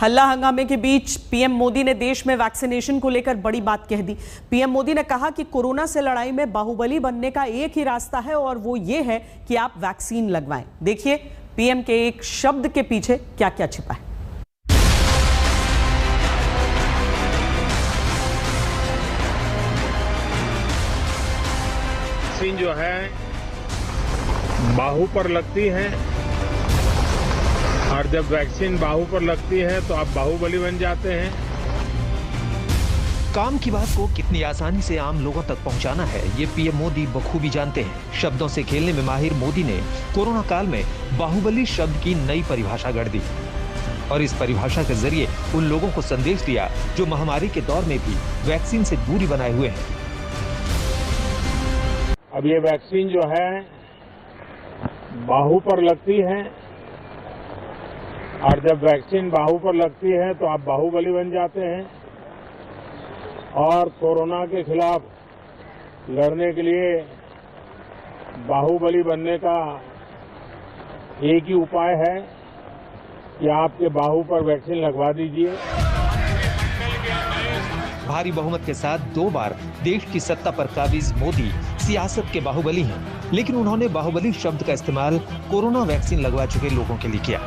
हल्ला हंगामे के बीच पीएम मोदी ने देश में वैक्सीनेशन को लेकर बड़ी बात कह दी। पीएम मोदी ने कहा कि कोरोना से लड़ाई में बाहुबली बनने का एक ही रास्ता है और वो ये है कि आप वैक्सीन लगवाएं। देखिए पीएम के एक शब्द के पीछे क्या क्या छिपा है। वैक्सीन जो है बाहु पर लगती है और जब वैक्सीन बाहु पर लगती है तो आप बाहुबली बन जाते हैं। काम की बात को कितनी आसानी से आम लोगों तक पहुंचाना है, ये पीएम मोदी बखूबी जानते हैं। शब्दों से खेलने में माहिर मोदी ने कोरोना काल में बाहुबली शब्द की नई परिभाषा गढ़ दी और इस परिभाषा के जरिए उन लोगों को संदेश दिया जो महामारी के दौर में भी वैक्सीन से दूरी बनाए हुए हैं। अब ये वैक्सीन जो है बाहु पर लगती है और जब वैक्सीन बाहु पर लगती है तो आप बाहुबली बन जाते हैं और कोरोना के खिलाफ लड़ने के लिए बाहुबली बनने का एक ही उपाय है कि आपके बाहु पर वैक्सीन लगवा दीजिए। भारी बहुमत के साथ 2 बार देश की सत्ता पर काबिज मोदी सियासत के बाहुबली हैं, लेकिन उन्होंने बाहुबली शब्द का इस्तेमाल कोरोना वैक्सीन लगवा चुके लोगों के लिए किया।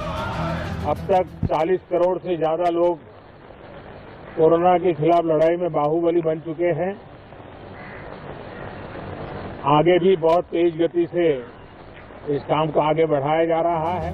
अब तक 40 करोड़ से ज्यादा लोग कोरोना के खिलाफ लड़ाई में बाहुबली बन चुके हैं। आगे भी बहुत तेज गति से इस काम को आगे बढ़ाया जा रहा है।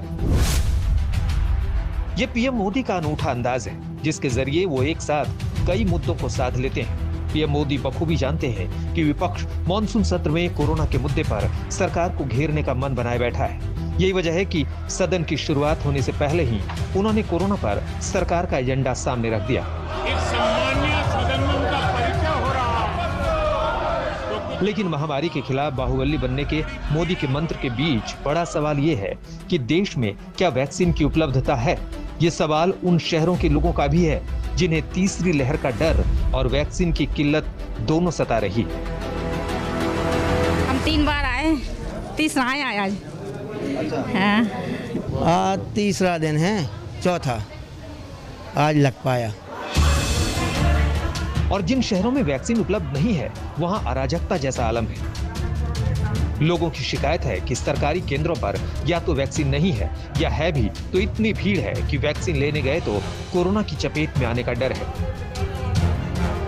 ये पीएम मोदी का अनूठा अंदाज है जिसके जरिए वो एक साथ कई मुद्दों को साध लेते हैं। पीएम मोदी बखूबी जानते हैं कि विपक्ष मॉनसून सत्र में कोरोना के मुद्दे पर सरकार को घेरने का मन बनाए बैठा है। यही वजह है कि सदन की शुरुआत होने से पहले ही उन्होंने कोरोना पर सरकार का एजेंडा सामने रख दिया। एक सम्मानीय सदन में उनका परिचय हो रहा है। लेकिन महामारी के खिलाफ बाहुबली बनने के मोदी के मंत्र के बीच बड़ा सवाल ये है कि देश में क्या वैक्सीन की उपलब्धता है। ये सवाल उन शहरों के लोगों का भी है जिन्हें तीसरी लहर का डर और वैक्सीन की किल्लत दोनों सता रही। हम 3 बार आए, तीसरा आए आज। आज तीसरा दिन है, चौथा आज लग पाया। और जिन शहरों में वैक्सीन उपलब्ध नहीं है वहां अराजकता जैसा आलम है। लोगों की शिकायत है कि सरकारी केंद्रों पर या तो वैक्सीन नहीं है या है भी तो इतनी भीड़ है कि वैक्सीन लेने गए तो कोरोना की चपेट में आने का डर है।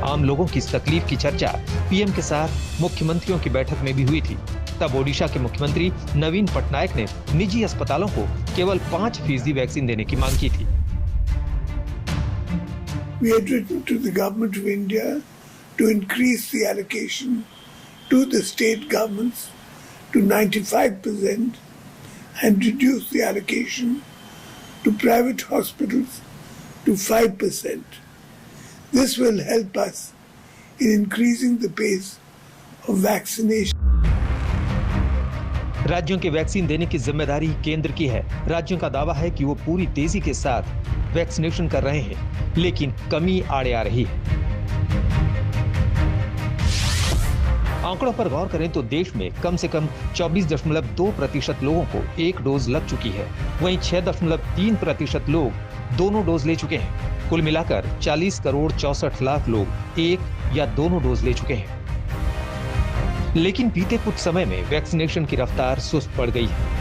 आम लोगों की इस तकलीफ की चर्चा पीएम के साथ मुख्यमंत्रियों की बैठक में भी हुई थी। तब ओडिशा के मुख्यमंत्री नवीन पटनायक ने निजी अस्पतालों को केवल 5% वैक्सीन देने की मांग की थी। We had written to the government of India to increase the allocation to the state governments to 95% and reduce the allocation to private hospitals to 5%. This will help us in increasing the pace of vaccination. राज्यों के vaccine देने की जिम्मेदारी केंद्र की है। राज्यों का दावा है कि वो पूरी तेजी के साथ वैक्सीनेशन कर रहे हैं, लेकिन कमी आड़े आ रही है। आंकड़ों पर गौर करें तो देश में कम से कम 24.2% लोगों को 1 डोज लग चुकी है। वहीं 6.3% लोग दोनों डोज ले चुके हैं। कुल मिलाकर 40 करोड़ 64 लाख लोग 1 या दोनों डोज ले चुके हैं। लेकिन बीते कुछ समय में वैक्सीनेशन की रफ्तार सुस्त पड़ गई है।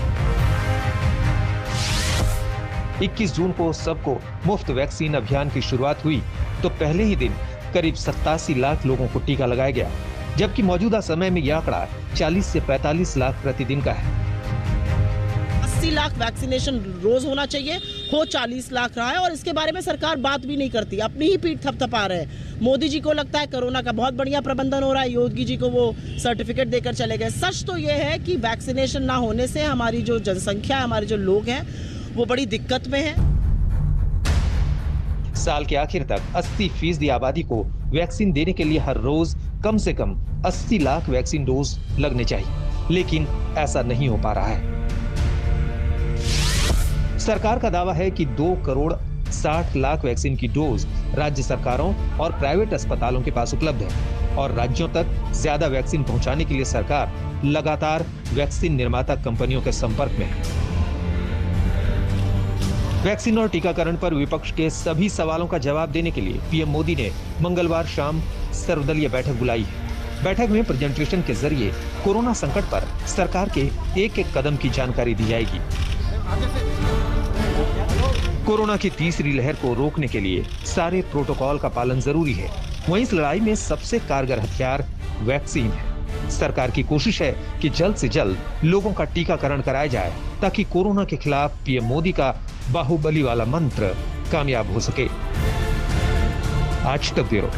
21 जून को सबको मुफ्त वैक्सीन अभियान की शुरुआत हुई तो पहले ही दिन करीब 87 लाख लोगों को टीका लगाया गया, जबकि मौजूदा समय में यह आंकड़ा 40 से 45 लाख प्रतिदिन का है। 80 लाख वैक्सीनेशन रोज होना चाहिए, हो 40 लाख रहा है और इसके बारे में सरकार बात भी नहीं करती, अपनी ही पीठ थपथपा रहे हैं। मोदी जी को लगता है कोरोना का बहुत बढ़िया प्रबंधन हो रहा है, योगी जी को वो सर्टिफिकेट देकर चले गए। सच तो ये है कि वैक्सीनेशन ना होने से हमारी जो जनसंख्या है, हमारे जो लोग हैं वो बड़ी दिक्कत में है। साल के आखिर तक 80% आबादी को वैक्सीन देने के लिए हर रोज कम से कम 80 लाख वैक्सीन डोज लगने चाहिए, लेकिन ऐसा नहीं हो पा रहा है। सरकार का दावा है कि 2 करोड़ 60 लाख वैक्सीन की डोज राज्य सरकारों और प्राइवेट अस्पतालों के पास उपलब्ध है और राज्यों तक ज्यादा वैक्सीन पहुंचाने के लिए सरकार लगातार वैक्सीन निर्माता कंपनियों के संपर्क में है। वैक्सीन और टीकाकरण पर विपक्ष के सभी सवालों का जवाब देने के लिए पीएम मोदी ने मंगलवार शाम सर्वदलीय बैठक बुलाई है। बैठक में प्रेजेंटेशन के जरिए कोरोना संकट पर सरकार के एक एक कदम की जानकारी दी जाएगी। कोरोना की तीसरी लहर को रोकने के लिए सारे प्रोटोकॉल का पालन जरूरी है। वहीं इस लड़ाई में सबसे कारगर हथियार वैक्सीन है। सरकार की कोशिश है कि जल्द से जल्द लोगों का टीकाकरण कराया जाए ताकि कोरोना के खिलाफ पीएम मोदी का बाहुबली वाला मंत्र कामयाब हो सके। आज तक ब्यूरो।